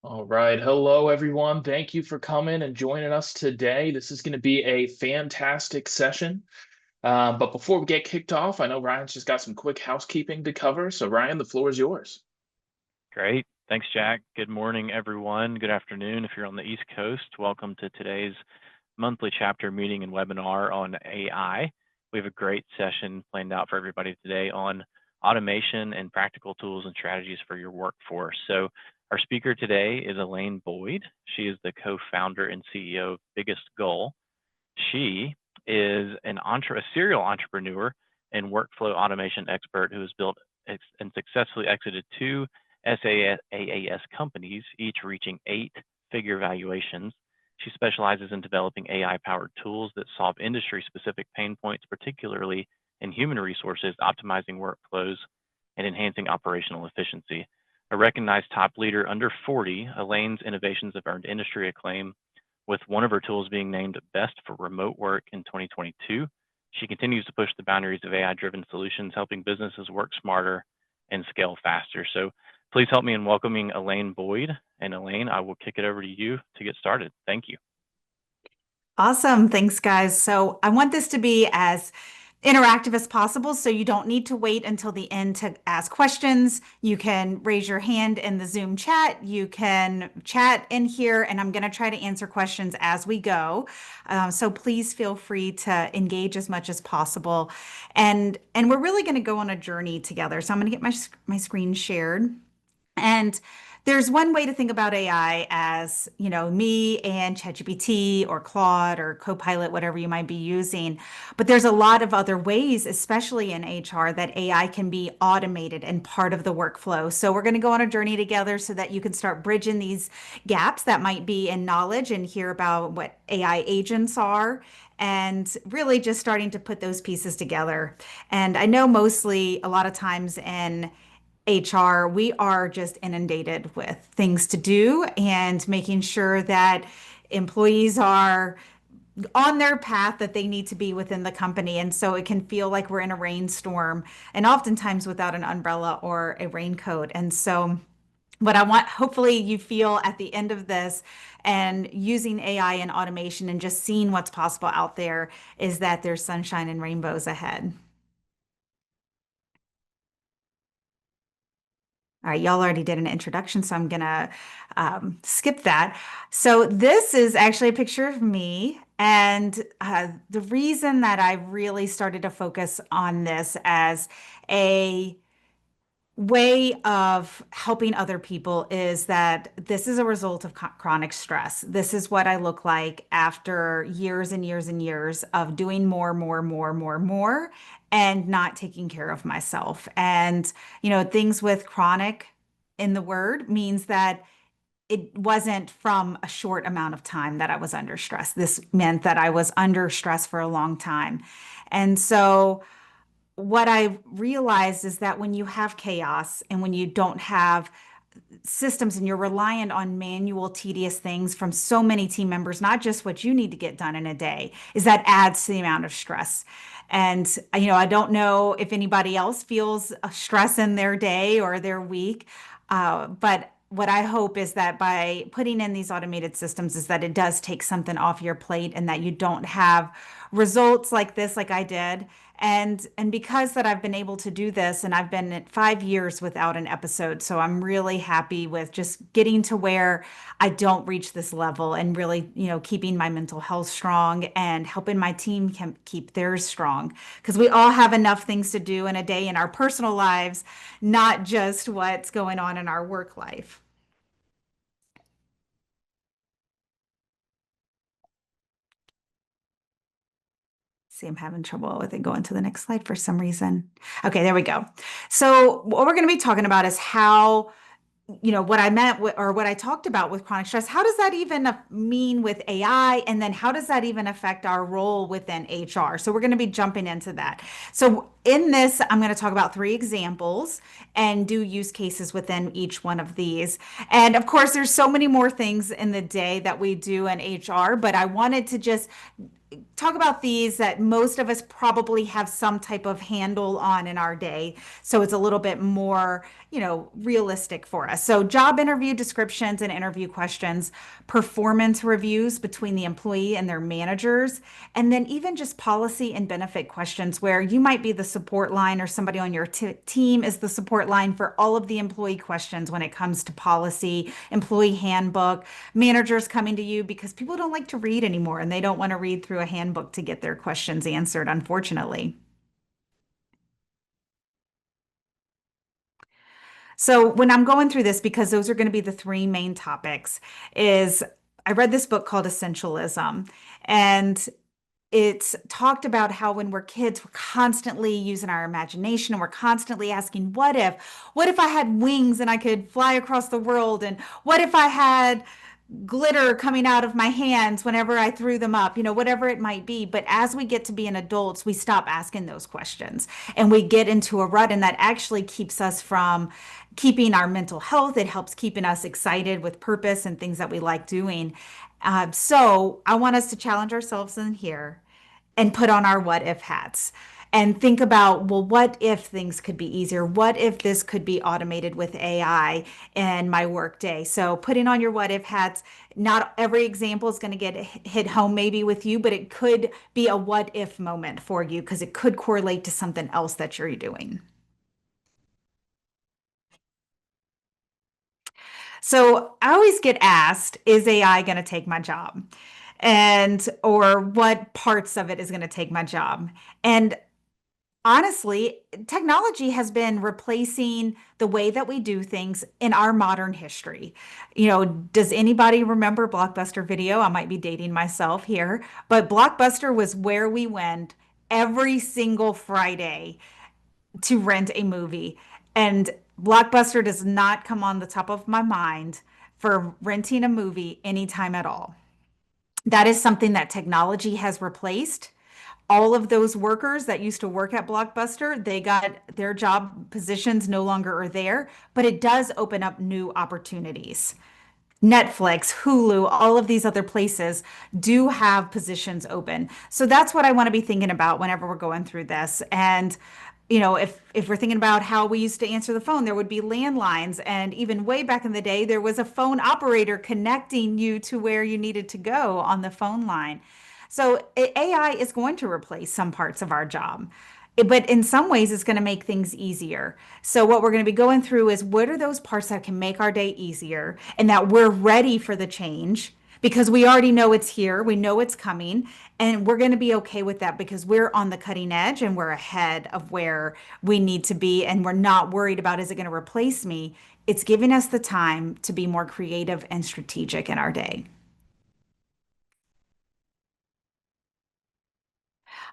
All right. Hello, everyone. Thank you for coming and joining us today. This is going to be a fantastic session. But before we get kicked off, I know Ryan's just got some quick housekeeping to cover. So, Ryan, the floor is yours. Great. Thanks, Jack. Good morning, everyone. Good afternoon if you're on the East Coast. Welcome to today's monthly chapter meeting and webinar on AI. We have a great session planned out for everybody today on automation and practical tools and strategies for your workforce. So our speaker today is Elaine Boyd. She is the co-founder and CEO of Biggest Goal. She is a serial entrepreneur and workflow automation expert who has built and successfully exited two SaaS companies, each reaching eight-figure valuations. She specializes in developing AI-powered tools that solve industry-specific pain points, particularly in human resources, optimizing workflows, and enhancing operational efficiency. A recognized top leader under 40, Elaine's innovations have earned industry acclaim, with one of her tools being named Best for Remote Work in 2022. She continues to push the boundaries of AI-driven solutions, helping businesses work smarter and scale faster. So please help me in welcoming Elaine Boyd. And Elaine, I will kick it over to you to get started. Thank you. Awesome. Thanks, guys. So I want this to be as interactive as possible, so you don't need to wait until the end to ask questions. You can raise your hand in the Zoom chat. You can chat in here, and I'm going to try to answer questions as we go. So please feel free to engage as much as possible. And we're really going to go on a journey together. So I'm going to get my screen shared. And there's one way to think about AI as, me and ChatGPT or Claude or Copilot, whatever you might be using. But there's a lot of other ways, especially in HR, that AI can be automated and part of the workflow. So we're going to go on a journey together so that you can start bridging these gaps that might be in knowledge and hear about what AI agents are and really just starting to put those pieces together. And I know mostly a lot of times in HR, we are just inundated with things to do and making sure that employees are on their path that they need to be within the company. And so it can feel like we're in a rainstorm and oftentimes without an umbrella or a raincoat. And so what I want, hopefully, you feel at the end of this and using AI and automation and just seeing what's possible out there is that there's sunshine and rainbows ahead. All right, y'all already did an introduction, so I'm gonna skip that. So this is actually a picture of me, and the reason that I really started to focus on this as a way of helping other people is that this is a result of chronic stress. This is what I look like after years and years and years of doing more, and not taking care of myself. And, things with chronic in the word means that it wasn't from a short amount of time that I was under stress. This meant that I was under stress for a long time. And so, what I realized is that when you have chaos and when you don't have systems and you're reliant on manual, tedious things from so many team members, not just what you need to get done in a day, is that adds to the amount of stress. And, I don't know if anybody else feels a stress in their day or their week, but what I hope is that by putting in these automated systems is that it does take something off your plate and that you don't have results like this, like I did. And because that I've been able to do this and I've been at 5 years without an episode, so I'm really happy with just getting to where I don't reach this level and really, keeping my mental health strong and helping my team keep theirs strong. Because we all have enough things to do in a day in our personal lives, not just what's going on in our work life. See, I'm having trouble with it going to the next slide for some reason. Okay, there we go. So what we're going to be talking about is how, what I meant or what I talked about with chronic stress. How does that even mean with AI? And then how does that even affect our role within HR? So we're going to be jumping into that. So in this, I'm going to talk about 3 examples and do use cases within each one of these. And of course, there's so many more things in the day that we do in HR, but I wanted to just talk about these that most of us probably have some type of handle on in our day. So it's a little bit more, realistic for us. So job interview descriptions and interview questions, performance reviews between the employee and their managers, and then even just policy and benefit questions where you might be the support line or somebody on your team is the support line for all of the employee questions when it comes to policy, employee handbook, managers coming to you because people don't like to read anymore and they don't want to read through a handbook to get their questions answered, unfortunately. So when I'm going through this, because those are going to be the three main topics, is I read this book called Essentialism, and it's talked about how when we're kids, we're constantly using our imagination and we're constantly asking, what if I had wings and I could fly across the world? And what if I had glitter coming out of my hands whenever I threw them up, whatever it might be. But as we get to being adults, we stop asking those questions and we get into a rut, and that actually keeps us from keeping our mental health. It helps keeping us excited with purpose and things that we like doing. So I want us to challenge ourselves in here and put on our what if hats and think about, well, what if things could be easier? What if this could be automated with AI in my workday? So putting on your what if hats, not every example is going to get hit home maybe with you, but it could be a what if moment for you because it could correlate to something else that you're doing. So I always get asked, is AI going to take my job? And or what parts of it is going to take my job? And honestly, technology has been replacing the way that we do things in our modern history. Does anybody remember Blockbuster Video? I might be dating myself here, but Blockbuster was where we went every single Friday to rent a movie. And Blockbuster does not come on the top of my mind for renting a movie anytime at all. That is something that technology has replaced. All of those workers that used to work at Blockbuster, they got their job positions no longer are there, but it does open up new opportunities. Netflix, Hulu, all of these other places do have positions open. So that's what I want to be thinking about whenever we're going through this. And if we're thinking about how we used to answer the phone, there would be landlines, and even way back in the day, there was a phone operator connecting you to where you needed to go on the phone line. So AI is going to replace some parts of our job. But in some ways, it's going to make things easier. So, what we're going to be going through is what are those parts that can make our day easier and that we're ready for the change because we already know it's here, we know it's coming, and we're going to be okay with that because we're on the cutting edge and we're ahead of where we need to be. And we're not worried about, is it going to replace me? It's giving us the time to be more creative and strategic in our day.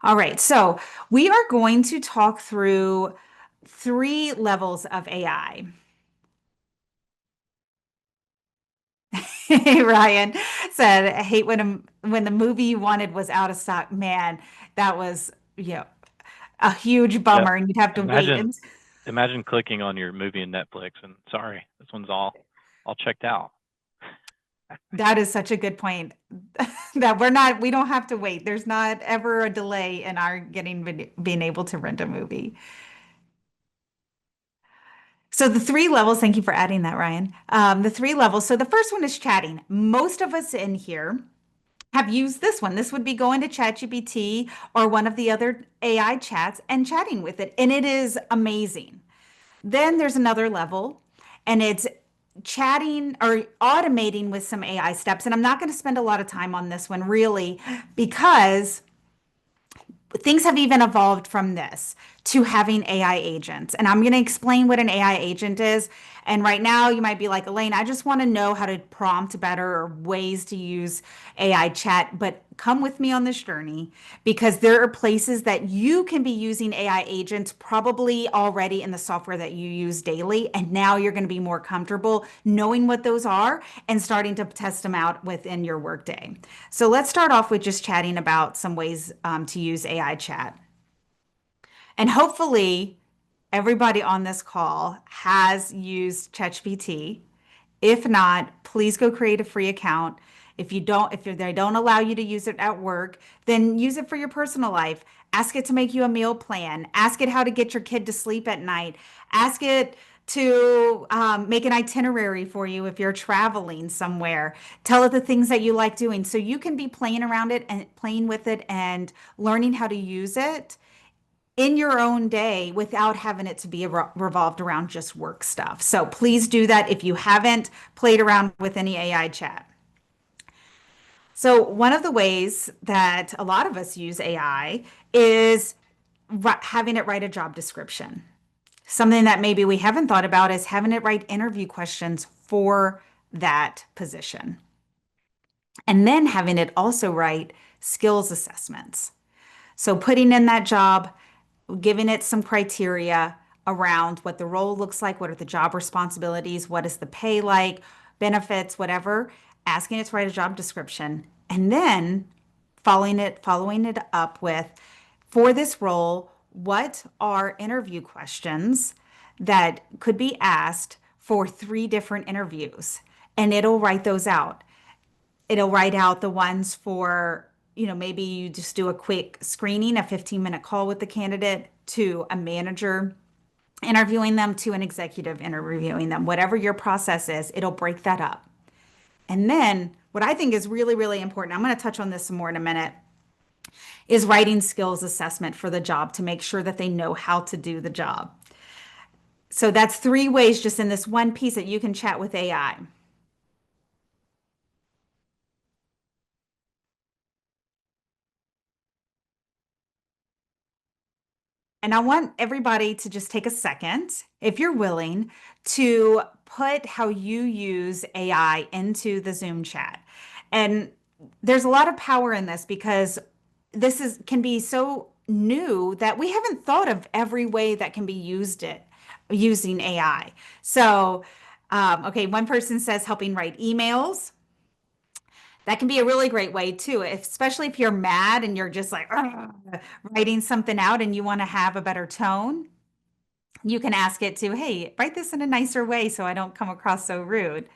All right, so we are going to talk through three levels of AI. Ryan said, "I hate when the movie you wanted was out of stock." Man, that was a huge Yep. bummer, and you'd have to wait. Imagine imagine clicking on your movie in Netflix and sorry, this one's all checked out. That is such a good point. That we don't have to wait. There's not ever a delay in our being able to rent a movie. So the three levels, thank you for adding that, Ryan. The three levels. So the first one is chatting. Most of us in here have used this one. This would be going to ChatGPT or one of the other AI chats and chatting with it. And it is amazing. Then there's another level, and it's chatting or automating with some AI steps. And I'm not going to spend a lot of time on this one really because things have even evolved from this to having AI agents. And I'm going to explain what an AI agent is. And right now, you might be like, Elaine, I just want to know how to prompt better or ways to use AI chat. But come with me on this journey because there are places that you can be using AI agents probably already in the software that you use daily. And now you're going to be more comfortable knowing what those are and starting to test them out within your workday. So let's start off with just chatting about some ways to use AI chat. And hopefully, everybody on this call has used ChatGPT. If not, please go create a free account If they don't allow you to use it at work, then use it for your personal life. Ask it to make you a meal plan. Ask it how to get your kid to sleep at night. Ask it to make an itinerary for you if you're traveling somewhere. Tell it the things that you like doing. So you can be playing around it and playing with it and learning how to use it in your own day without having it to be revolved around just work stuff. So please do that if you haven't played around with any AI chat. So one of the ways that a lot of us use AI is having it write a job description. Something that maybe we haven't thought about is having it write interview questions for that position. And then having it also write skills assessments. So putting in that job, giving it some criteria around what the role looks like, what are the job responsibilities, what is the pay like, benefits, whatever, asking it to write a job description, and then following it up with, for this role, what are interview questions that could be asked for 3 different interviews? And it'll write those out. It'll write out the ones for, maybe you just do a quick screening, a 15-minute call with the candidate, to a manager interviewing them, to an executive interviewing them. Whatever your process is, it'll break that up. And then what I think is really, really important, I'm going to touch on this some more in a minute, is writing skills assessment for the job to make sure that they know how to do the job. So that's 3 ways just in this one piece that you can chat with AI. And I want everybody to just take a second, if you're willing, to put how you use AI into the Zoom chat. And there's a lot of power in this because can be so new that we haven't thought of every way that can be using AI. So, okay, one person says helping write emails. That can be a really great way too, especially if you're mad and you're just like writing something out and you want to have a better tone. You can ask it to, hey, write this in a nicer way so I don't come across so rude.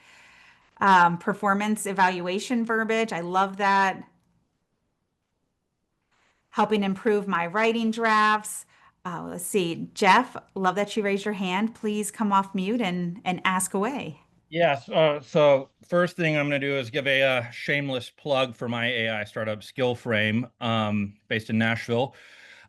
Performance evaluation verbiage, I love that. Helping improve my writing drafts. Let's see, Jeff, love that you raised your hand. Please come off mute and ask away. Yes. So first thing I'm going to do is give a shameless plug for my AI startup, Skillframe, based in Nashville.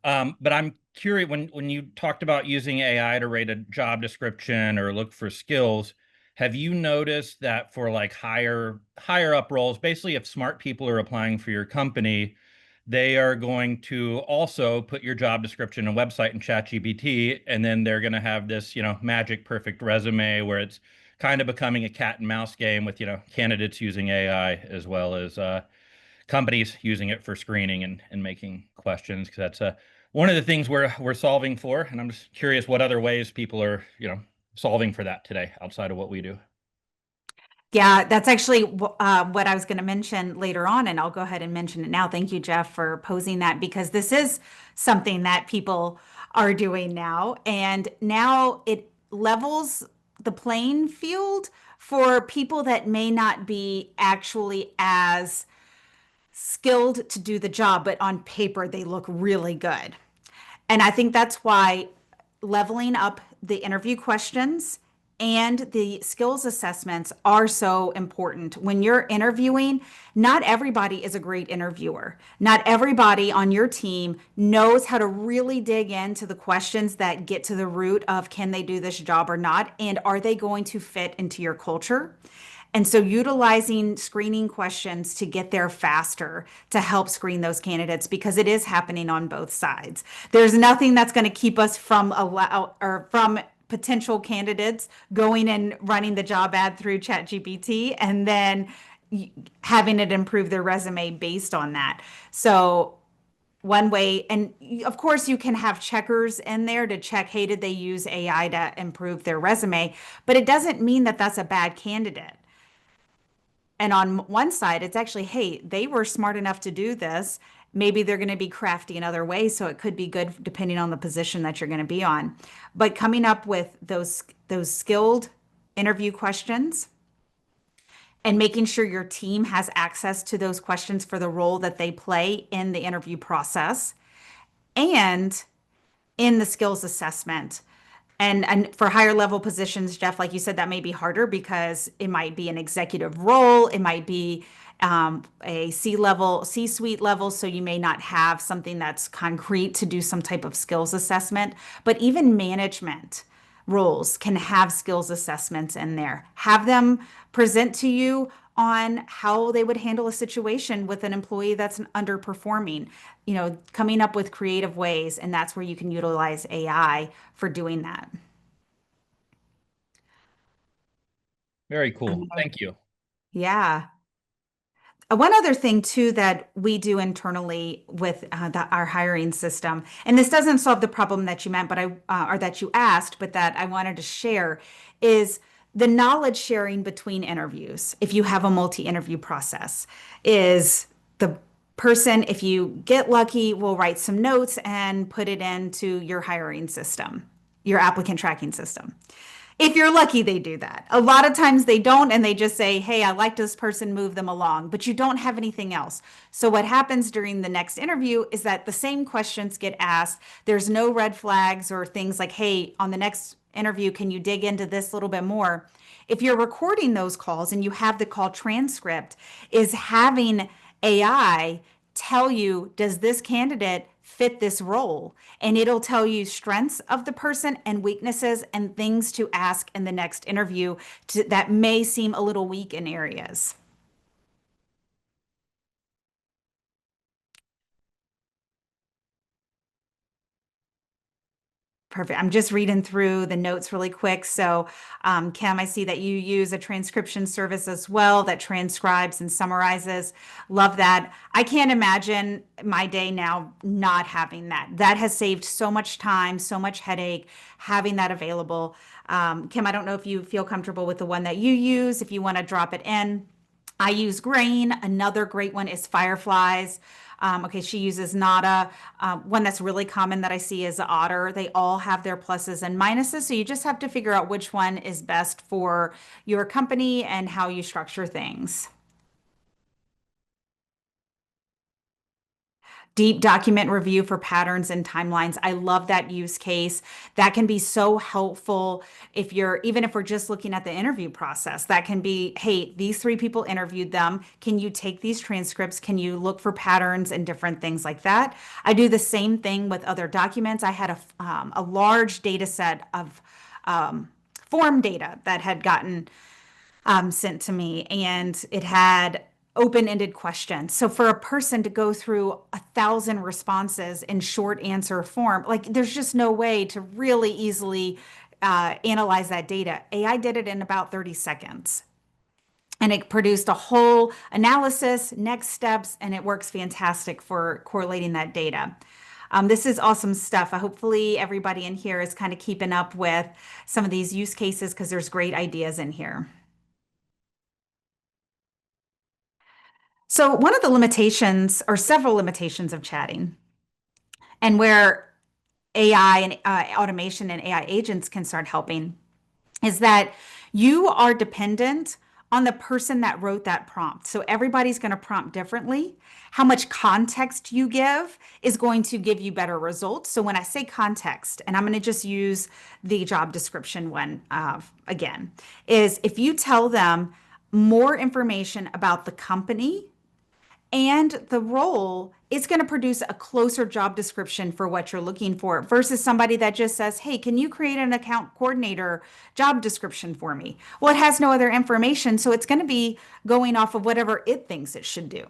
But I'm curious, when you talked about using AI to rate a job description or look for skills, have you noticed that for like higher up roles, basically if smart people are applying for your company, they are going to also put your job description and website in ChatGPT, and then they're going to have this, magic perfect resume where it's kind of becoming a cat and mouse game with, candidates using AI as well as companies using it for screening and making questions, because that's one of the things we're solving for. And I'm just curious what other ways people are, solving for that today outside of what we do. Yeah, that's actually what I was going to mention later on, and I'll go ahead and mention it now. Thank you, Jeff, for posing that, because this is something that people are doing now. And now it levels the playing field for people that may not be actually as skilled to do the job, but on paper they look really good. And I think that's why leveling up the interview questions and the skills assessments are so important. When you're interviewing, not everybody is a great interviewer. Not everybody on your team knows how to really dig into the questions that get to the root of, can they do this job or not? And are they going to fit into your culture? And so utilizing screening questions to get there faster to help screen those candidates, because it is happening on both sides. There's nothing that's going to keep us from potential candidates going and running the job ad through ChatGPT and then having it improve their resume based on that. So one way, and of course you can have checkers in there to check, hey, did they use AI to improve their resume? But it doesn't mean that that's a bad candidate. And on one side, it's actually, hey, they were smart enough to do this. Maybe they're going to be crafty in other ways, so it could be good depending on the position that you're going to be on. But coming up with those skilled interview questions and making sure your team has access to those questions for the role that they play in the interview process and in the skills assessment. And for higher level positions, Jeff, like you said, that may be harder because it might be an executive role, it might be a C-level, C-suite level, so you may not have something that's concrete to do some type of skills assessment. But even management roles can have skills assessments in there. Have them present to you on how they would handle a situation with an employee that's underperforming, coming up with creative ways, and that's where you can utilize AI for doing that. Very cool. Thank you. Yeah. One other thing too that we do internally with our hiring system, and this doesn't solve the problem that you meant, but or that you asked, but that I wanted to share, is the knowledge sharing between interviews. If you have a multi-interview process, is the person, if you get lucky, will write some notes and put it into your hiring system, your applicant tracking system. If you're lucky, they do that. A lot of times they don't, and they just say, hey, I like this person, move them along, but you don't have anything else. So what happens during the next interview is that the same questions get asked. There's no red flags or things like, hey, on the next interview, can you dig into this a little bit more? If you're recording those calls and you have the call transcript, is having AI tell you, does this candidate fit this role? And it'll tell you strengths of the person and weaknesses and things to ask in the next interview that may seem a little weak in areas. Perfect. I'm just reading through the notes really quick. So, Kim, I see that you use a transcription service as well that transcribes and summarizes. Love that. I can't imagine my day now not having that. That has saved so much time, so much headache, having that available. Kim, I don't know if you feel comfortable with the one that you use, if you want to drop it in. I use Grain. Another great one is Fireflies. Okay, she uses Nada. One that's really common that I see is Otter. They all have their pluses and minuses, so you just have to figure out which one is best for your company and how you structure things. Deep document review for patterns and timelines. I love that use case. That can be so helpful even if we're just looking at the interview process. That can be, hey, these 3 people interviewed them. Can you take these transcripts? Can you look for patterns and different things like that? I do the same thing with other documents. I had a large data set of form data that had gotten sent to me, and it had open-ended questions. So for a person to go through 1,000 responses in short answer form, like there's just no way to really easily analyze that data. AI did it in about 30 seconds. And it produced a whole analysis, next steps, and it works fantastic for correlating that data. This is awesome stuff. Hopefully everybody in here is kind of keeping up with some of these use cases because there's great ideas in here. So one of the limitations, or several limitations of chatting, and where AI and automation and AI agents can start helping, is that you are dependent on the person that wrote that prompt. So everybody's going to prompt differently. How much context you give is going to give you better results. So when I say context, and I'm going to just use the job description one again, is if you tell them more information about the company and the role, is going to produce a closer job description for what you're looking for versus somebody that just says, hey, can you create an account coordinator job description for me? Well, it has no other information, so it's going to be going off of whatever it thinks it should do.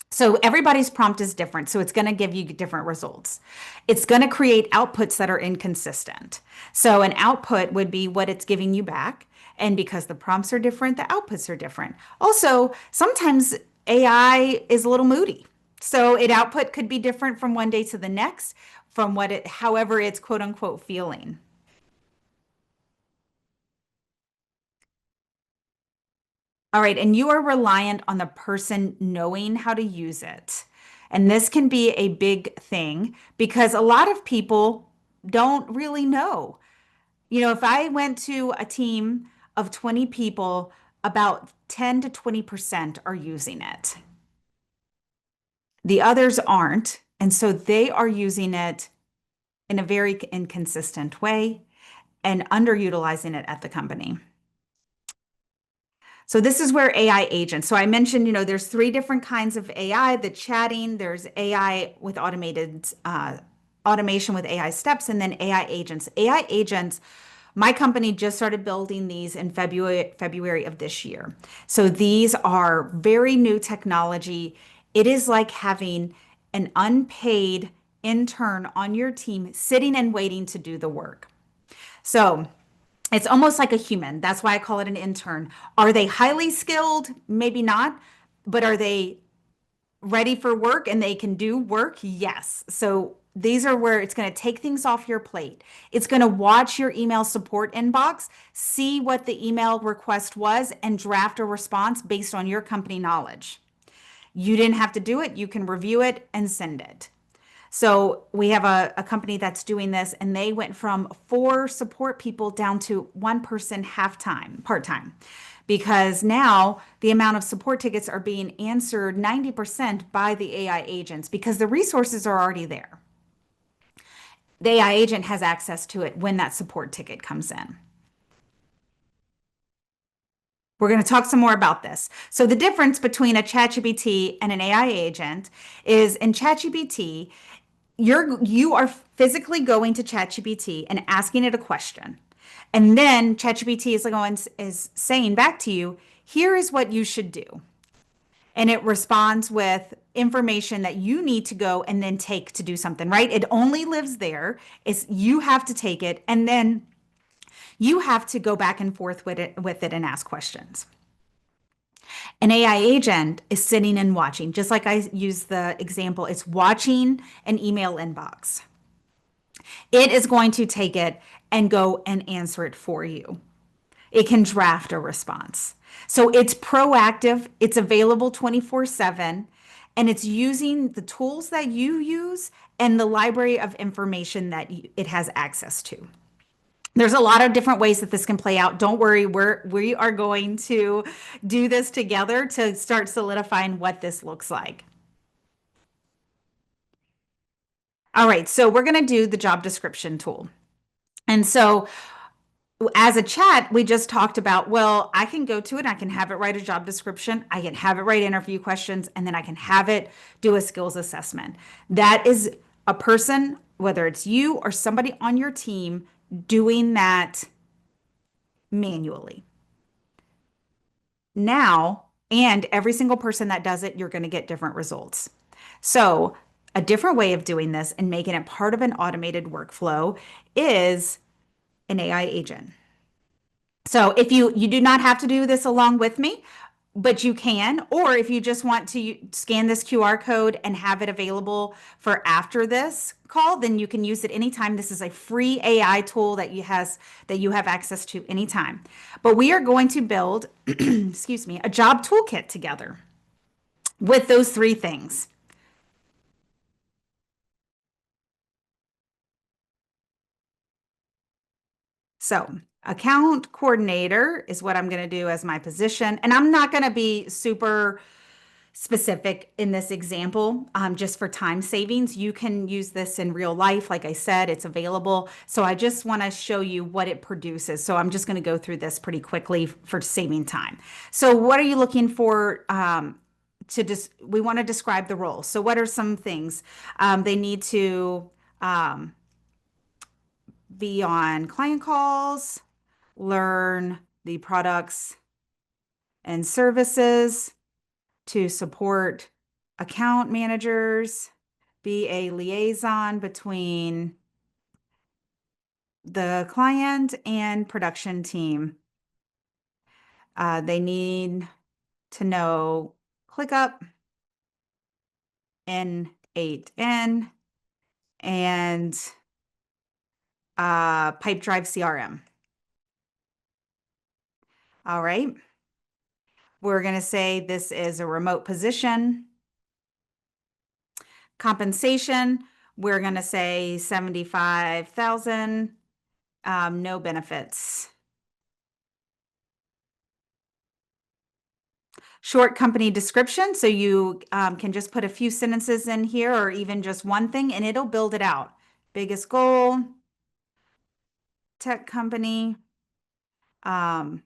So everybody's prompt is different, so it's going to give you different results. It's going to create outputs that are inconsistent. So an output would be what it's giving you back. And because the prompts are different, the outputs are different. Also, sometimes AI is a little moody. So it output could be different from one day to the next, from however it's quote unquote feeling. All right, and you are reliant on the person knowing how to use it. And this can be a big thing because a lot of people don't really know. If I went to a team of 20 people about 10 to 20% are using it. The others aren't. And so they are using it in a very inconsistent way and underutilizing it at the company. So this is where AI agents. So I mentioned, there's 3 different kinds of AI, the chatting, there's AI with automated automation with AI steps, and then AI agents. AI agents, my company just started building these in February of this year. So these are very new technology. It is like having an unpaid intern on your team sitting and waiting to do the work. So it's almost like a human. That's why I call it an intern. Are they highly skilled? Maybe not. But are they ready for work and they can do work? Yes. So these are where it's going to take things off your plate. It's going to watch your email support inbox, see what the email request was, and draft a response based on your company knowledge. You didn't have to do it. You can review it and send it. So we have a company that's doing this, and they went from 4 support people down to 1 person part-time, because now the amount of support tickets are being answered 90% by the AI agents because the resources are already there. The AI agent has access to it when that support ticket comes in. We're going to talk some more about this. So the difference between a ChatGPT and an AI agent is in ChatGPT, you are physically going to ChatGPT and asking it a question. And then ChatGPT is saying back to you, here is what you should do. And it responds with information that you need to go and then take to do something, right? It only lives there. You have to take it, and then you have to go back and forth with it and ask questions. An AI agent is sitting and watching, just like I used the example, it's watching an email inbox. It is going to take it and go and answer it for you. It can draft a response. So it's proactive, it's available 24/7, and it's using the tools that you use and the library of information that it has access to. There's a lot of different ways that this can play out. Don't worry, we are going to do this together to start solidifying what this looks like. All right, so we're going to do the job description tool. And so as a chat, we just talked about, well, I can go to it, I can have it write a job description, I can have it write interview questions, and then I can have it do a skills assessment. That is a person, whether it's you or somebody on your team, doing that manually. Now, and every single person that does it, you're going to get different results. So a different way of doing this and making it part of an automated workflow is an AI agent. So if you do not have to do this along with me, but you can, or if you just want to scan this QR code and have it available for after this call, then you can use it anytime. This is a free AI tool that you have access to anytime. But we are going to build, excuse me, a job toolkit together with those 3 things. So account coordinator is what I'm going to do as my position. And I'm not going to be super specific in this example, just for time savings. You can use this in real life. Like I said, it's available. So I just want to show you what it produces. So I'm just going to go through this pretty quickly for saving time. So what are you looking for? We want to describe the role. So what are some things? They need to be on client calls, learn the products and services, to support account managers, be a liaison between the client and production team. They need to know ClickUp, N8N, and Pipedrive CRM. All right. We're going to say this is a remote position. Compensation, we're going to say 75,000, no benefits. Short company description. So you can just put a few sentences in here or even just one thing and it'll build it out. Biggest goal, tech company. Um,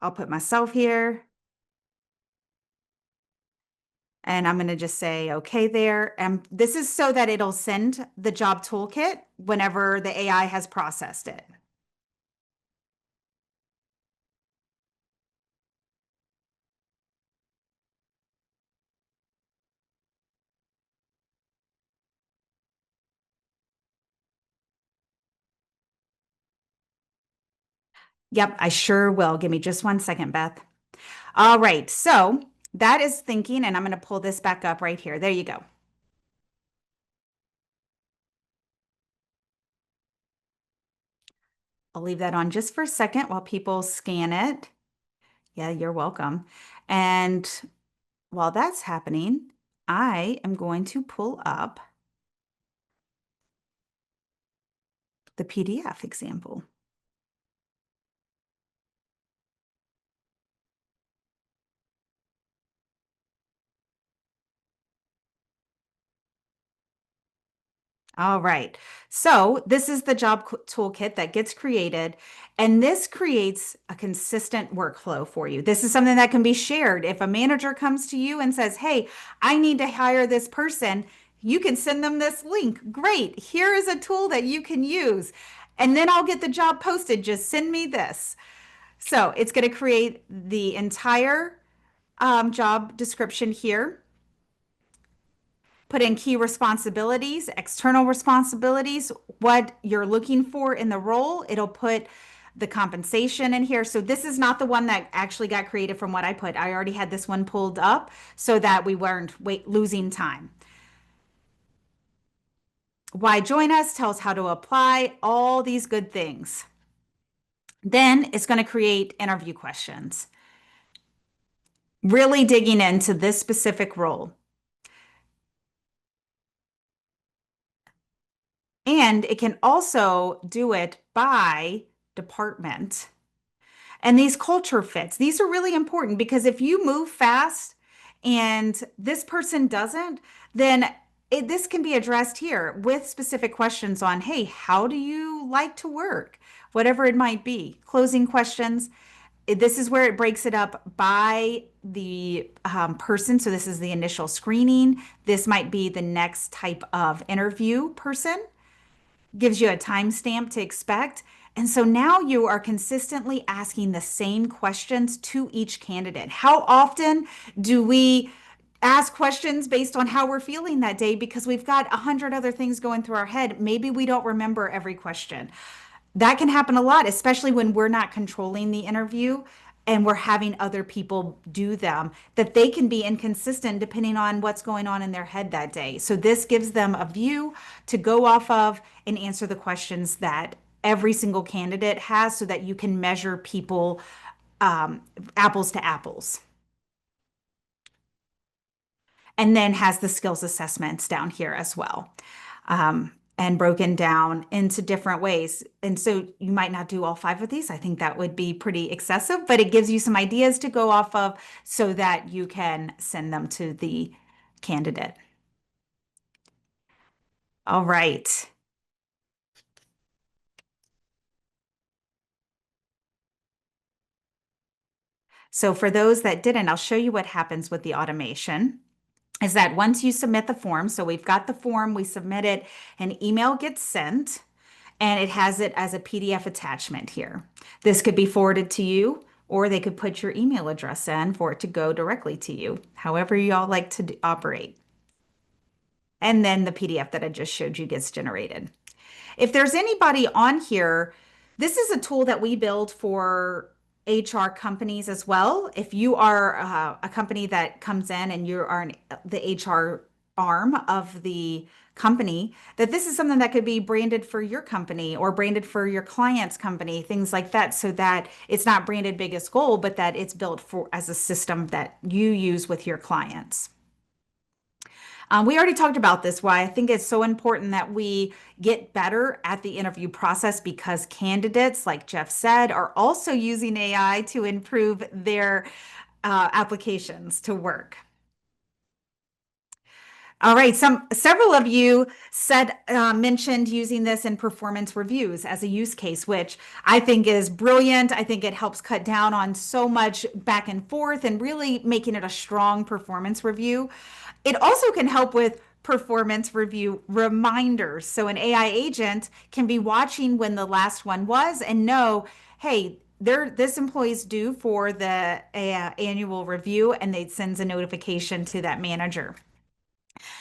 I'll put myself here. And I'm going to just say, okay, there. And this is so that it'll send the job toolkit whenever the AI has processed it. Yep, I sure will. Give me just one second, Beth. All right, so that is thinking, and I'm going to pull this back up right here. There you go. I'll leave that on just for a second while people scan it. Yeah, you're welcome. And while that's happening, I am going to pull up the PDF example. All right. So this is the job toolkit that gets created, and this creates a consistent workflow for you. This is something that can be shared. If a manager comes to you and says, hey, I need to hire this person, you can send them this link. Great. Here is a tool that you can use. And then I'll get the job posted. Just send me this. So it's going to create the entire job description here. Put in key responsibilities, external responsibilities, what you're looking for in the role. It'll put the compensation in here. So this is not the one that actually got created from what I put. I already had this one pulled up so that we weren't losing time. Why join us, tells how to apply, all these good things. Then it's going to create interview questions, really digging into this specific role. And it can also do it by department. And these culture fits, these are really important because if you move fast and this person doesn't, then this can be addressed here with specific questions on, hey, how do you like to work? Whatever it might be. Closing questions. This is where it breaks it up by the person. So this is the initial screening. This might be the next type of interview person. Gives you a timestamp to expect. And so now you are consistently asking the same questions to each candidate. How often do we ask questions based on how we're feeling that day because we've got 100 other things going through our head? Maybe we don't remember every question. That can happen a lot, especially when we're not controlling the interview and we're having other people do them, that they can be inconsistent depending on what's going on in their head that day. So this gives them a view to go off of and answer the questions that every single candidate has so that you can measure people apples to apples. And then has the skills assessments down here as well. And broken down into different ways. And so you might not do all 5 of these. I think that would be pretty excessive, but it gives you some ideas to go off of so that you can send them to the candidate. All right. So for those that didn't, I'll show you what happens with the automation. Is that once you submit the form, so we've got the form, we submit it, an email gets sent, and it has it as a PDF attachment here. This could be forwarded to you, or they could put your email address in for it to go directly to you, however you all like to operate. And then the PDF that I just showed you gets generated. If there's anybody on here, this is a tool that we build for HR companies as well. If you are a company that comes in and you are the HR arm of the company, that this is something that could be branded for your company or branded for your client's company, things like that, so that it's not branded biggest goal, but that it's built for as a system that you use with your clients. We already talked about this, why I think it's so important that we get better at the interview process because candidates, like Jeff said, are also using AI to improve their applications to work. All right, several of you mentioned using this in performance reviews as a use case, which I think is brilliant. I think it helps cut down on so much back and forth and really making it a strong performance review. It also can help with performance review reminders. So an AI agent can be watching when the last one was and know, hey, this employee's due for the annual review, and they sends a notification to that manager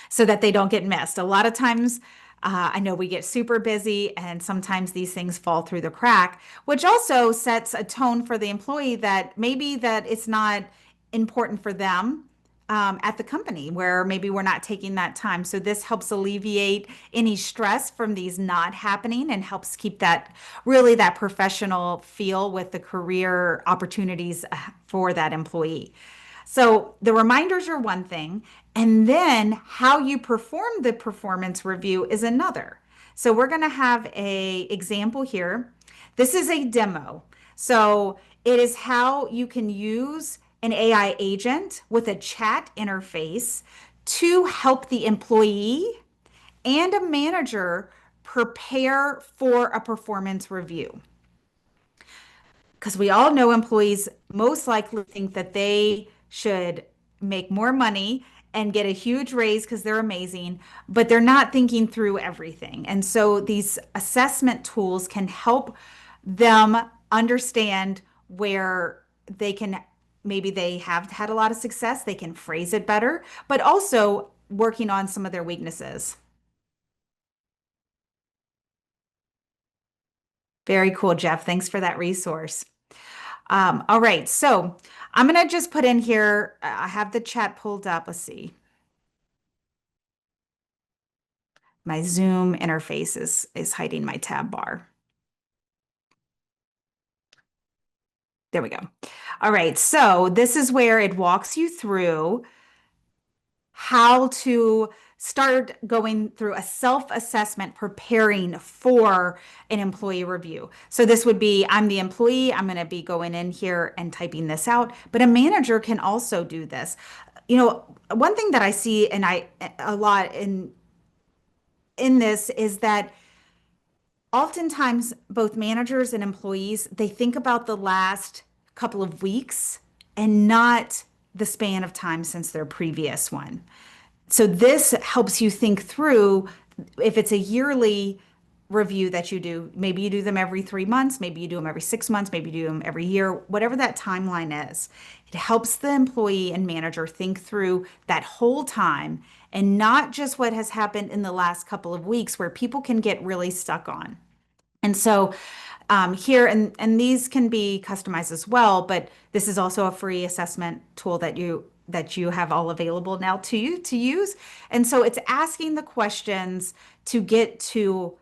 so that they don't get missed. A lot of times, I know we get super busy and sometimes these things fall through the crack, which also sets a tone for the employee that maybe that it's not important for them at the company, where maybe we're not taking that time. So this helps alleviate any stress from these not happening and helps keep that really that professional feel with the career opportunities for that employee. So the reminders are one thing, and then how you perform the performance review is another. So we're going to have a example here. This is a demo. So it is how you can use an AI agent with a chat interface to help the employee and a manager prepare for a performance review. Because we all know employees most likely think that they should make more money and get a huge raise because they're amazing, but they're not thinking through everything. And so these assessment tools can help them understand where they can, maybe they have had a lot of success, they can phrase it better, but also working on some of their weaknesses. Very cool, Jeff. Thanks for that resource. All right, so I'm gonna just put in here, I have the chat pulled up. Let's see. My Zoom interface is hiding my tab bar. There we go. All right, so this is where it walks you through how to start going through a self-assessment preparing for an employee review. So this would be, I'm the employee, I'm going to be going in here and typing this out, but a manager can also do this. You know, one thing that I see and a lot in this is that oftentimes both managers and employees, they think about the last couple of weeks and not the span of time since their previous one. So this helps you think through if it's a yearly review that you do, maybe you do them every 3 months, maybe you do them every 6 months, maybe you do them every year, whatever that timeline is. It helps the employee and manager think through that whole time and not just what has happened in the last couple of weeks where people can get really stuck on. And so here, and these can be customized as well, but this is also a free assessment tool that you have all available now to you to use. And so it's asking the questions to get to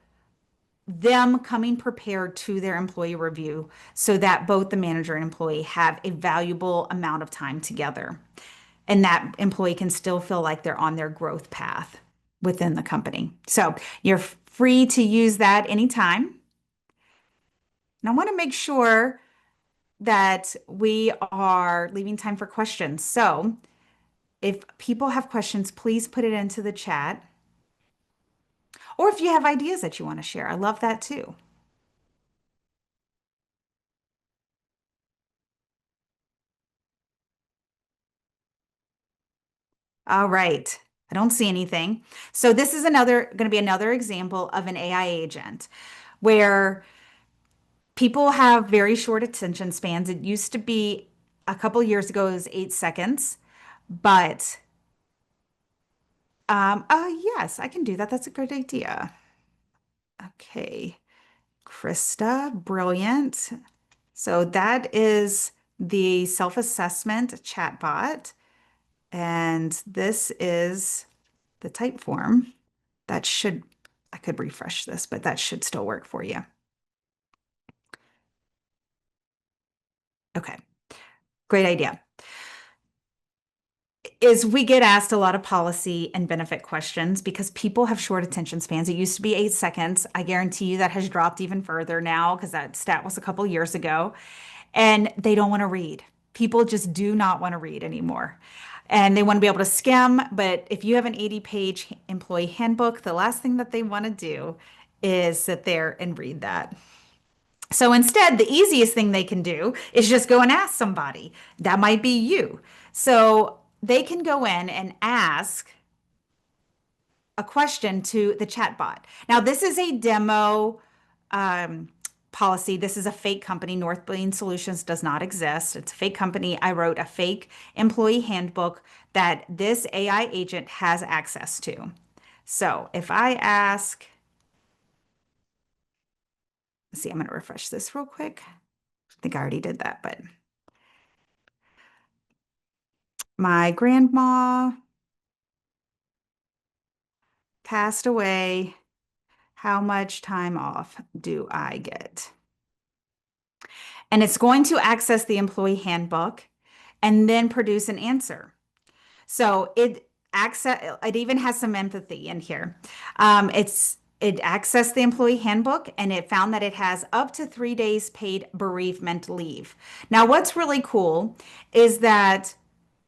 them coming prepared to their employee review so that both the manager and employee have a valuable amount of time together. And that employee can still feel like they're on their growth path within the company. So you're free to use that anytime. And I want to make sure that we are leaving time for questions. So if people have questions, please put it into the chat. Or if you have ideas that you want to share, I love that too. All right. I don't see anything. So this is going to be another example of an AI agent where people have very short attention spans. It used to be a couple years ago, it was 8 seconds, but yes, I can do that. That's a good idea. Okay. Krista, brilliant. So that is the self-assessment chatbot. And this is the type form. That should, I could refresh this, but that should still work for you. Okay, great idea. is we get asked a lot of policy and benefit questions because people have short attention spans. It used to be 8 seconds. I guarantee you that has dropped even further now because that stat was a couple years ago. And they don't want to read. People just do not want to read anymore. And they want to be able to skim. But if you have an 80-page employee handbook, the last thing that they want to do is sit there and read that. So instead, the easiest thing they can do is just go and ask somebody. That might be you. So they can go in and ask a question to the chatbot. Now, this is a demo policy. This is a fake company. Northbeam Solutions does not exist. It's a fake company. I wrote a fake employee handbook that this AI agent has access to. So if I ask, let's see, I'm going to refresh this real quick. I think I already did that, but my grandma passed away. How much time off do I get? And it's going to access the employee handbook and then produce an answer. So it even has some empathy in here. It accessed the employee handbook and it found that it has up to 3 days paid bereavement leave. Now, what's really cool is that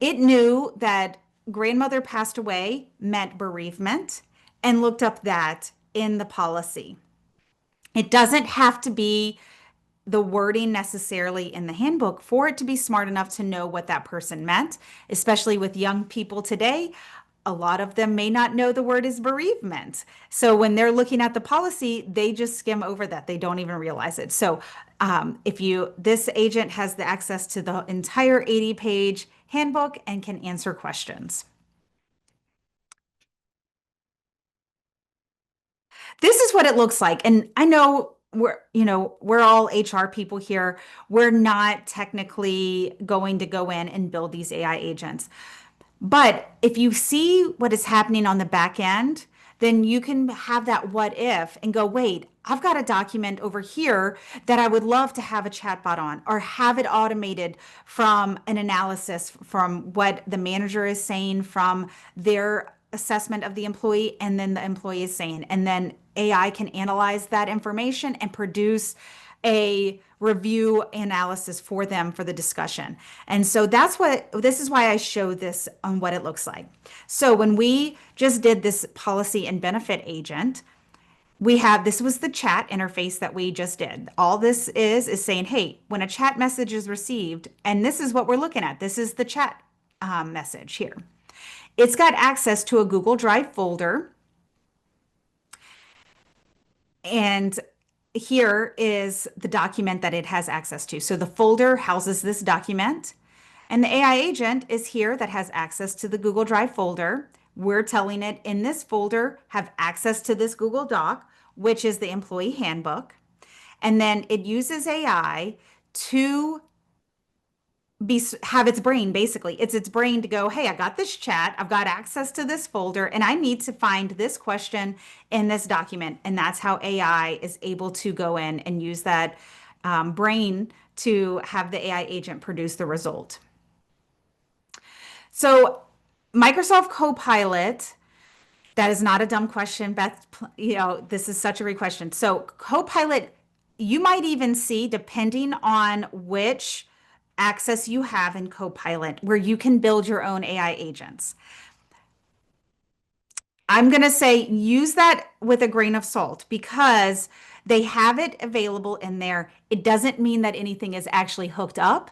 it knew that grandmother passed away meant bereavement and looked up that in the policy. It doesn't have to be the wording necessarily in the handbook for it to be smart enough to know what that person meant, especially with young people today. A lot of them may not know the word is bereavement. So when they're looking at the policy, they just skim over that. They don't even realize it. So this agent has the access to the entire 80-page handbook and can answer questions. This is what it looks like. And I know we're all HR people here. We're not technically going to go in and build these AI agents. But if you see what is happening on the back end, then you can have that what if and go, wait, I've got a document over here that I would love to have a chatbot on or have it automated from an analysis from what the manager is saying from their assessment of the employee and then the employee is saying. And then AI can analyze that information and produce a review analysis for them for the discussion. And so this is why I show this on what it looks like. So when we just did this policy and benefit agent, this was the chat interface that we just did. All this is saying, hey, when a chat message is received, and this is what we're looking at. This is the chat message here. It's got access to a Google Drive folder. And here is the document that it has access to. So the folder houses this document, and the AI agent is here that has access to the Google Drive folder. We're telling it in this folder, have access to this Google Doc, which is the employee handbook. And then it uses AI to have its brain, basically. It's its brain to go, hey, I got this chat, I've got access to this folder, and I need to find this question in this document. And that's how AI is able to go in and use that brain to have the AI agent produce the result. So Microsoft Copilot, that is not a dumb question, Beth. This is such a great question. So Copilot, you might even see, depending on which access you have in Copilot, where you can build your own AI agents. I'm going to say use that with a grain of salt because they have it available in there. It doesn't mean that anything is actually hooked up,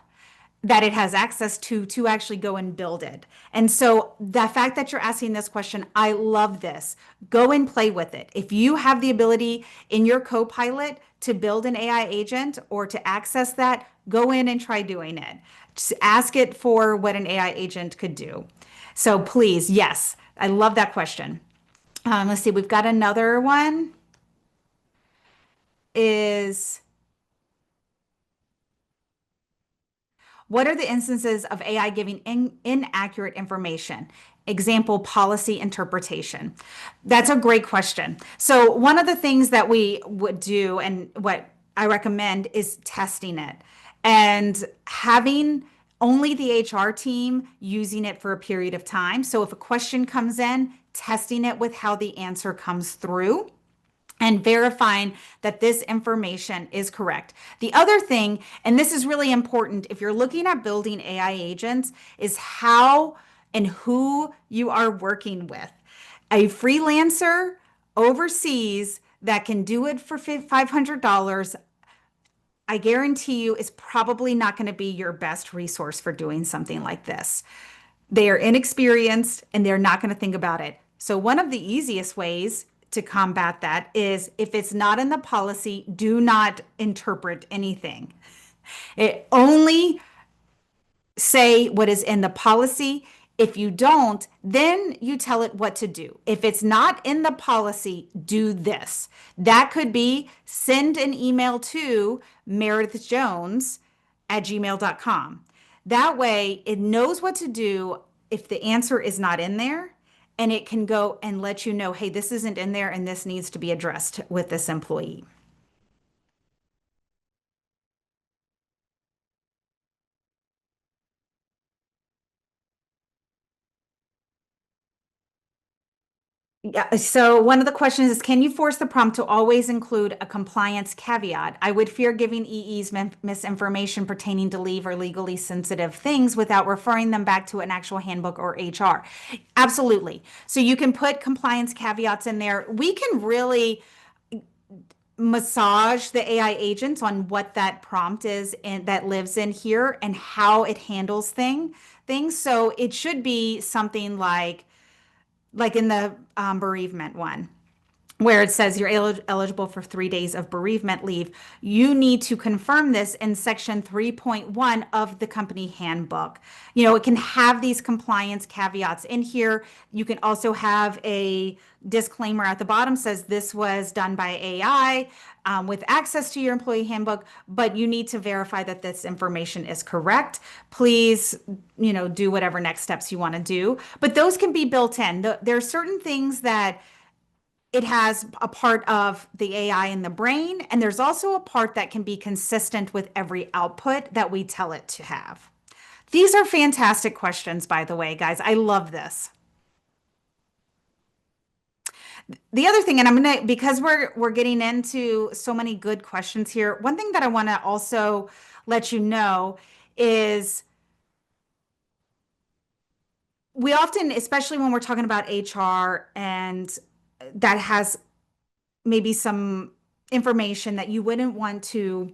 that it has access to actually go and build it. And so the fact that you're asking this question, I love this. Go and play with it. If you have the ability in your Copilot to build an AI agent or to access that, go in and try doing it. Just ask it for what an AI agent could do. So please, yes, I love that question. Let's see, we've got another one. What are the instances of AI giving inaccurate information? Example, policy interpretation. That's a great question. So one of the things that we would do and what I recommend is testing it and having only the HR team using it for a period of time. So if a question comes in, testing it with how the answer comes through and verifying that this information is correct. The other thing, and this is really important if you're looking at building AI agents, is how and who you are working with. A freelancer overseas that can do it for $500, I guarantee you, is probably not going to be your best resource for doing something like this. They are inexperienced and they're not going to think about it. So, one of the easiest ways to combat that is if it's not in the policy, do not interpret anything. It only say what is in the policy. If you don't, then you tell it what to do. If it's not in the policy, do this. That could be send an email to meredithjones@gmail.com. That way, it knows what to do if the answer is not in there, and it can go and let you know, hey, this isn't in there and this needs to be addressed with this employee. Yeah, so one of the questions is, can you force the prompt to always include a compliance caveat? I would fear giving EEs misinformation pertaining to leave or legally sensitive things without referring them back to an actual handbook or HR. Absolutely. So you can put compliance caveats in there. We can really massage the AI agents on what that prompt is and that lives in here and how it handles things. So it should be something like in the bereavement one, where it says you're eligible for 3 days of bereavement leave. You need to confirm this in section 3.1 of the company handbook. It can have these compliance caveats in here. You can also have a disclaimer at the bottom says this was done by AI with access to your employee handbook, but you need to verify that this information is correct. Please, do whatever next steps you want to do. But those can be built in. There are certain things that it has a part of the AI in the brain, and there's also a part that can be consistent with every output that we tell it to have. These are fantastic questions, by the way, guys. I love this. The other thing, and because we're getting into so many good questions here, one thing that I want to also let you know is we often, especially when we're talking about HR and that has maybe some information that you wouldn't want to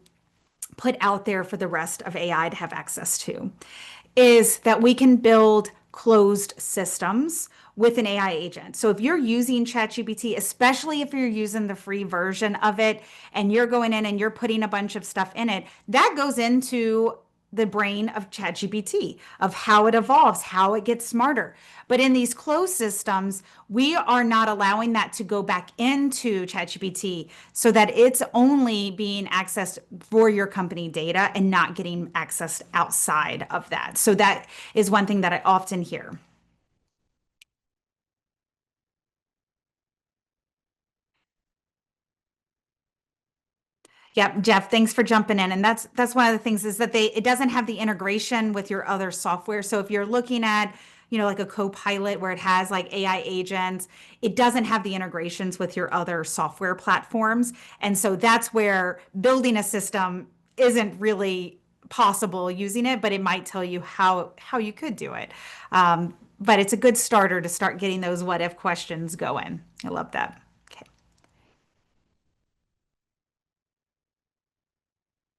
put out there for the rest of AI to have access to, is that we can build closed systems with an AI agent. So if you're using ChatGPT, especially if you're using the free version of it and you're going in and you're putting a bunch of stuff in it, that goes into the brain of ChatGPT, of how it evolves, how it gets smarter. But in these closed systems, we are not allowing that to go back into ChatGPT so that it's only being accessed for your company data and not getting accessed outside of that. So that is one thing that I often hear. Yep, Jeff, thanks for jumping in. And that's one of the things is that it doesn't have the integration with your other software. So if you're looking at, like a Copilot where it has like AI agents, it doesn't have the integrations with your other software platforms. And so that's where building a system isn't really possible using it, but it might tell you how you could do it. But it's a good starter to start getting those what if questions going. I love that.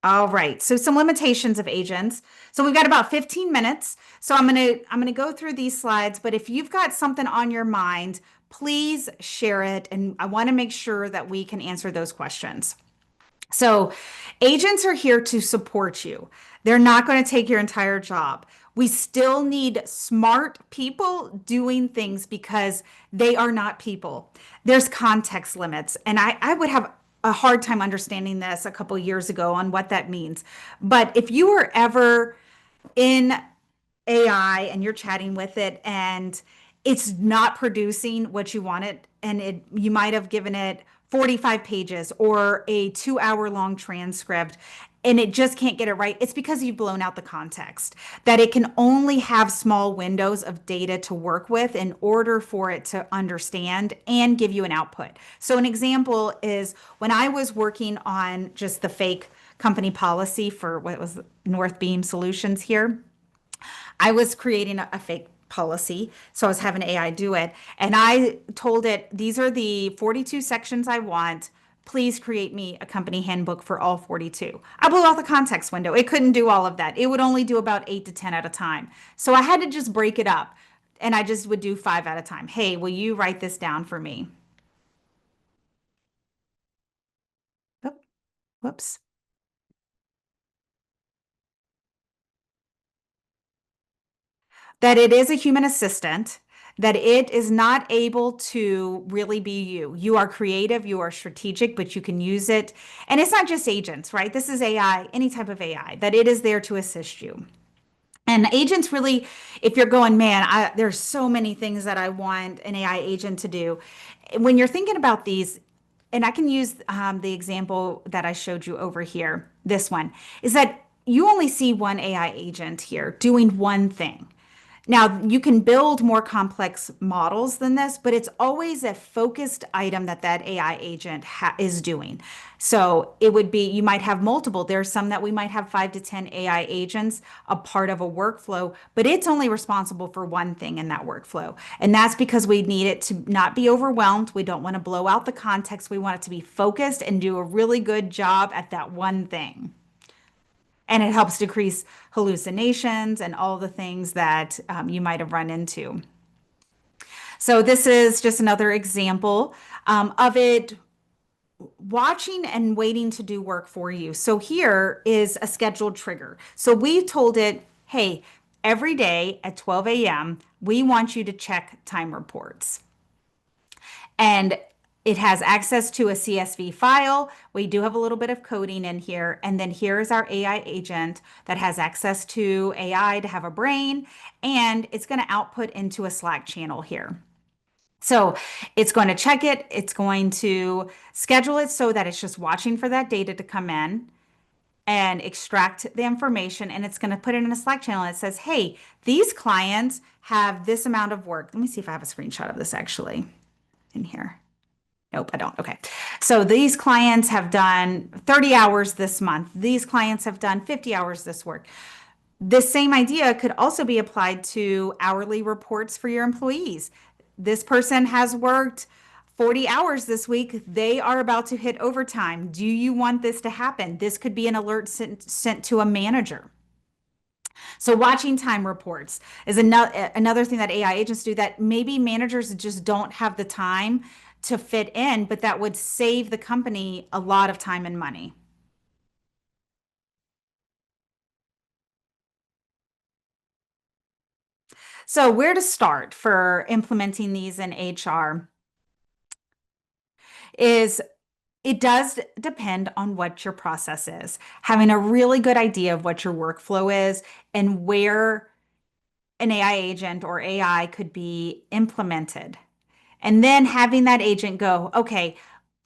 All right. So some limitations of agents. So we've got about 15 minutes. So I'm going to go through these slides, but if you've got something on your mind, please share it, and I want to make sure that we can answer those questions. So agents are here to support you. They're not going to take your entire job. We still need smart people doing things because they are not people. There's context limits, and I would have a hard time understanding this a couple years ago on what that means. But if you were ever in AI and you're chatting with it and it's not producing what you wanted, and you might have given it 45 pages or a 2-hour long transcript, and it just can't get it right, it's because you've blown out the context, that it can only have small windows of data to work with in order for it to understand and give you an output. So an example is when I was working on just the fake company policy for what was North Beam Solutions here, I was creating a fake policy. So I was having AI do it. And I told it, these are the 42 sections I want. Please create me a company handbook for all 42. I blew out the context window. It couldn't do all of that. It would only do about 8 to 10 at a time. So I had to just break it up. And I just would do 5 at a time. Hey, will you write this down for me? Oop, whoops. That it is a human assistant, that it is not able to really be you. You are creative, you are strategic, but you can use it. And it's not just agents, right? This is AI, any type of AI, that it is there to assist you. And agents really, if you're going, man, there's so many things that I want an AI agent to do. When you're thinking about these, and I can use the example that I showed you over here, this one, is that you only see one AI agent here doing one thing. Now, you can build more complex models than this, but it's always a focused item that AI agent is doing. So it would be, you might have multiple. There's some that we might have 5 to 10 AI agents, a part of a workflow, but it's only responsible for one thing in that workflow. And that's because we need it to not be overwhelmed. We don't want to blow out the context. We want it to be focused and do a really good job at that one thing. And it helps decrease hallucinations and all the things that you might have run into. So this is just another example of it watching and waiting to do work for you. So here is a scheduled trigger. So we told it, hey, every day at 12 a.m., we want you to check time reports. And it has access to a CSV file. We do have a little bit of coding in here. And then here is our AI agent that has access to AI to have a brain, and it's going to output into a Slack channel here. So it's going to check it. It's going to schedule it so that it's just watching for that data to come in and extract the information. And it's going to put it in a Slack channel. And it says, hey, these clients have this amount of work. Let me see if I have a screenshot of this actually in here. Nope, I don't. Okay. So these clients have done 30 hours this month. These clients have done 50 hours this work. This same idea could also be applied to hourly reports for your employees. This person has worked 40 hours this week. They are about to hit overtime. Do you want this to happen? This could be an alert sent to a manager. So watching time reports is another thing that AI agents do that maybe managers just don't have the time to fit in, but that would save the company a lot of time and money. So where to start for implementing these in HR is it does depend on what your process is. Having a really good idea of what your workflow is and where an AI agent or AI could be implemented. And then having that agent go, okay,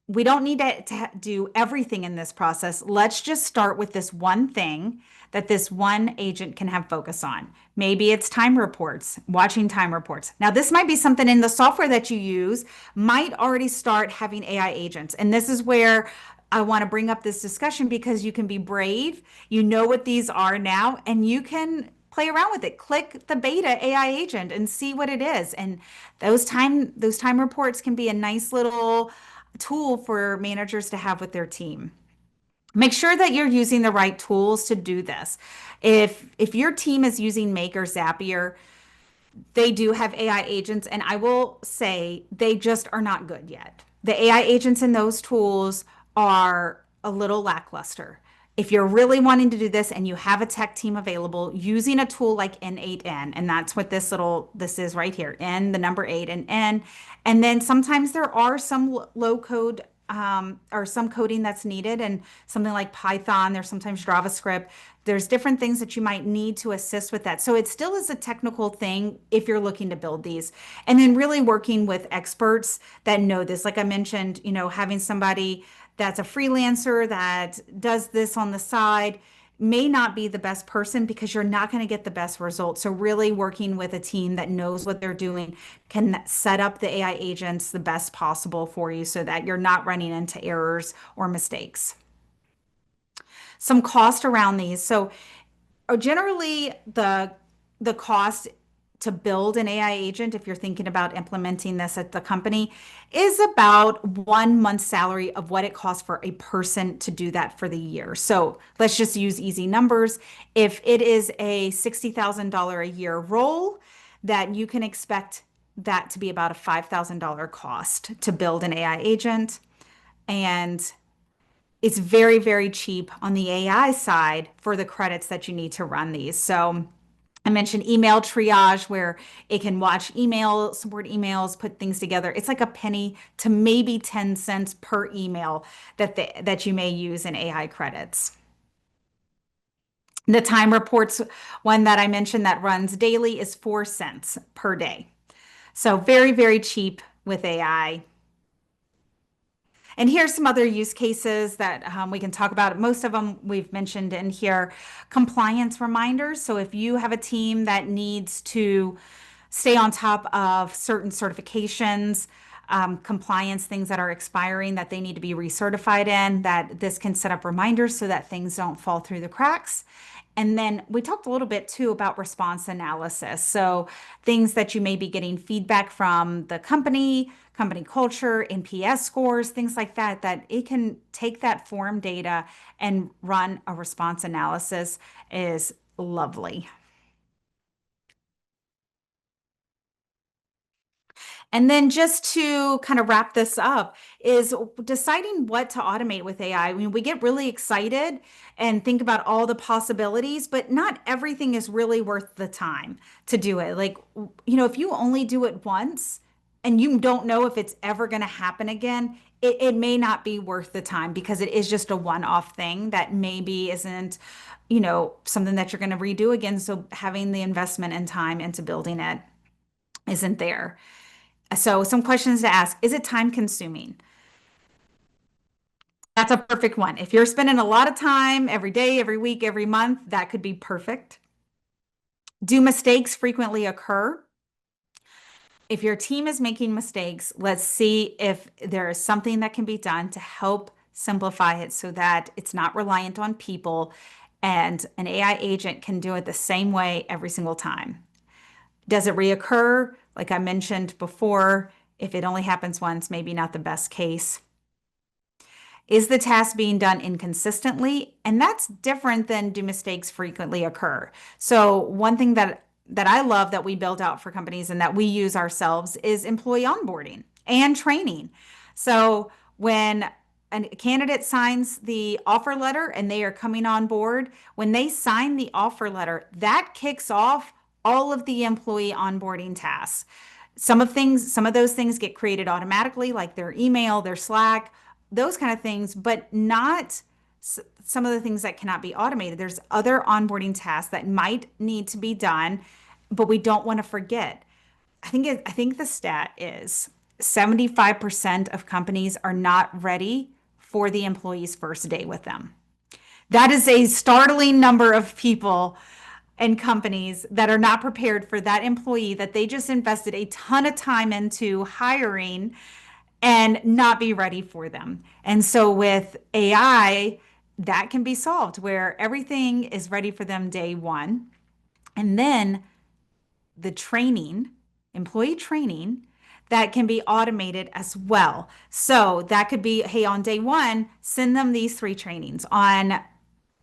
we don't need to do everything in this process. Let's just start with this one thing that this one agent can have focus on. Maybe it's time reports, watching time reports. Now, this might be something in the software that you use might already start having AI agents. And this is where I want to bring up this discussion because you can be brave. You know what these are now, and you can play around with it. Click the beta AI agent and see what it is. And those time reports can be a nice little tool for managers to have with their team. Make sure that you're using the right tools to do this. If your team is using Make or Zapier, they do have AI agents, and I will say they just are not good yet. The AI agents in those tools are a little lackluster. If you're really wanting to do this and you have a tech team available, using a tool like N8N, and that's what this is right here, N, the number 8 and N. And then sometimes there are some low code or some coding that's needed, and something like Python, there's sometimes JavaScript. There's different things that you might need to assist with that. So it still is a technical thing if you're looking to build these. And then really working with experts that know this. Like I mentioned, having somebody that's a freelancer that does this on the side may not be the best person because you're not going to get the best results. So really working with a team that knows what they're doing can set up the AI agents the best possible for you so that you're not running into errors or mistakes. Some cost around these. So generally the cost to build an AI agent, if you're thinking about implementing this at the company, is about 1 month's salary of what it costs for a person to do that for the year. So let's just use easy numbers. If it is a $60,000 a year role, that you can expect that to be about a $5,000 cost to build an AI agent. And it's very, very cheap on the AI side for the credits that you need to run these. So I mentioned email triage where it can watch email, support emails, put things together. It's like a penny to maybe 10 cents per email that you may use in AI credits. The time reports one that I mentioned that runs daily is 4 cents per day. So very, very cheap with AI. And here's some other use cases that we can talk about. Most of them we've mentioned in here. Compliance reminders. So if you have a team that needs to stay on top of certain certifications, compliance things that are expiring that they need to be recertified in, that this can set up reminders so that things don't fall through the cracks. And then we talked a little bit too about response analysis. So things that you may be getting feedback from the company culture, NPS scores, things like that, that it can take that form data and run a response analysis is lovely. And then just to kind of wrap this up is deciding what to automate with AI. I mean, we get really excited and think about all the possibilities, but not everything is really worth the time to do it. Like, if you only do it once and you don't know if it's ever going to happen again, it may not be worth the time because it is just a one-off thing that maybe isn't, something that you're going to redo again. So having the investment and time into building it isn't there. So some questions to ask. Is it time consuming? That's a perfect one. If you're spending a lot of time every day, every week, every month, that could be perfect. Do mistakes frequently occur? If your team is making mistakes, let's see if there is something that can be done to help simplify it so that it's not reliant on people and an AI agent can do it the same way every single time. Does it reoccur? Like I mentioned before, if it only happens once, maybe not the best case. Is the task being done inconsistently? And that's different than do mistakes frequently occur. So one thing that I love that we build out for companies and that we use ourselves is employee onboarding and training. So when a candidate signs the offer letter and they are coming on board, when they sign the offer letter, that kicks off all of the employee onboarding tasks. Some of those things get created automatically, like their email, their Slack, those kind of things, but not some of the things that cannot be automated. There's other onboarding tasks that might need to be done, but we don't want to forget. I think the stat is 75% of companies are not ready for the employee's first day with them. That is a startling number of people and companies that are not prepared for that employee that they just invested a ton of time into hiring and not be ready for them. And so with AI, that can be solved where everything is ready for them day one. And then the training, employee training, that can be automated as well. So that could be, hey, on day one, send them these 3 trainings. On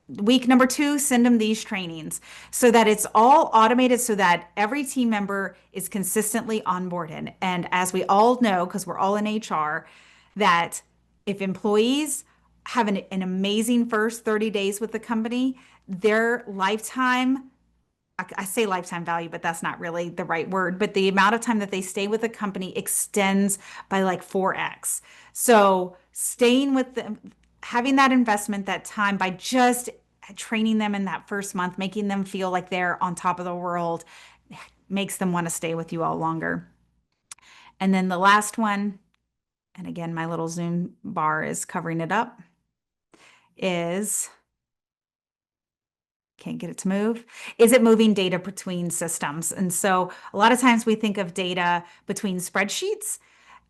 week number 2, send them these trainings so that it's all automated so that every team member is consistently onboarded. And as we all know, because we're all in HR, that if employees have an amazing first 30 days with the company, their lifetime, I say lifetime value, but that's not really the right word, but the amount of time that they stay with the company extends by like 4x. So staying with them, having that investment, that time by just training them in that first month, making them feel like they're on top of the world, makes them want to stay with you all longer. And then the last one, and again, my little Zoom bar is covering it up, is can't get it to move. Is it moving data between systems? And so a lot of times we think of data between spreadsheets,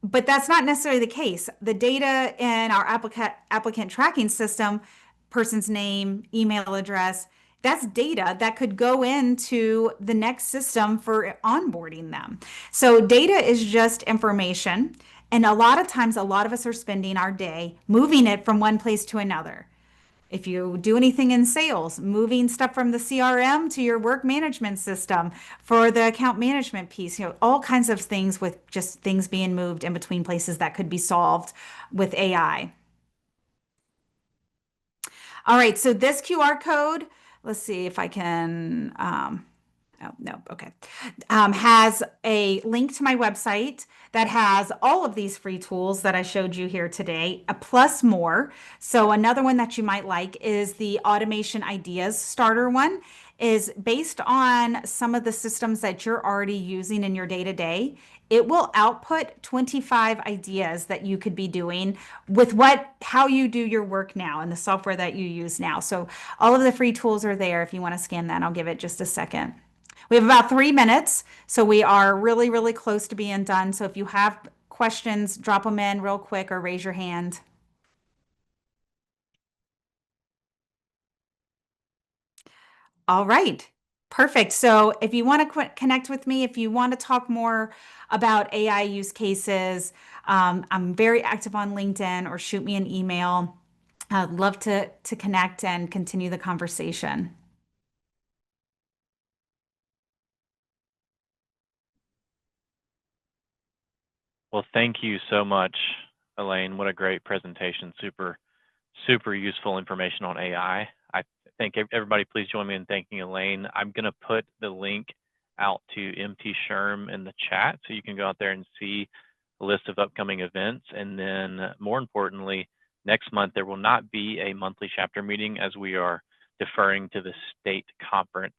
but that's not necessarily the case. The data in our applicant tracking system, person's name, email address, that's data that could go into the next system for onboarding them. So data is just information. And a lot of times, a lot of us are spending our day moving it from one place to another. If you do anything in sales, moving stuff from the CRM to your work management system for the account management piece, all kinds of things with just things being moved in between places that could be solved with AI. All right, so this QR code, let's see if I can, oh, no, okay, has a link to my website that has all of these free tools that I showed you here today, plus more. So another one that you might like is the automation ideas starter one, is based on some of the systems that you're already using in your day-to-day. It will output 25 ideas that you could be doing with how you do your work now and the software that you use now. So all of the free tools are there. If you want to scan that, I'll give it just a second. We have about 3 minutes, so we are really, really close to being done. So if you have questions, drop them in real quick or raise your hand. All right, perfect. So if you want to connect with me, if you want to talk more about AI use cases, I'm very active on LinkedIn, or shoot me an email. I'd love to connect and continue the conversation. Well, thank you so much, Elaine. What a great presentation. Super, super useful information on AI. I think everybody please join me in thanking Elaine. I'm going to put the link out to MT Sherm in the chat so you can go out there and see a list of upcoming events. And then more importantly, next month there will not be a monthly chapter meeting as we are deferring to the state conference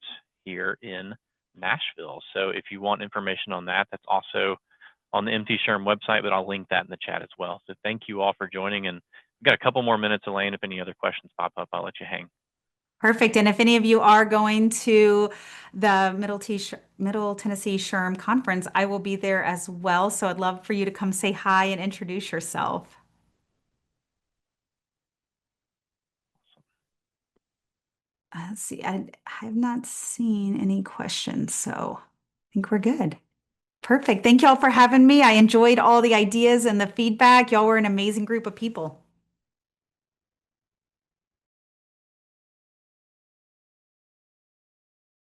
here in Nashville. So if you want information on that, that's also on the MT Sherm website, but I'll link that in the chat as well. So thank you all for joining, and we've got a couple more minutes, Elaine. If any other questions pop up, I'll let you hang. Perfect. And if any of you are going to the Middle Tennessee Sherm Conference, I will be there as well. So I'd love for you to come say hi and introduce yourself. Let's see, I have not seen any questions, so I think we're good. Perfect. Thank y'all for having me. I enjoyed all the ideas and the feedback. Y'all were an amazing group of people.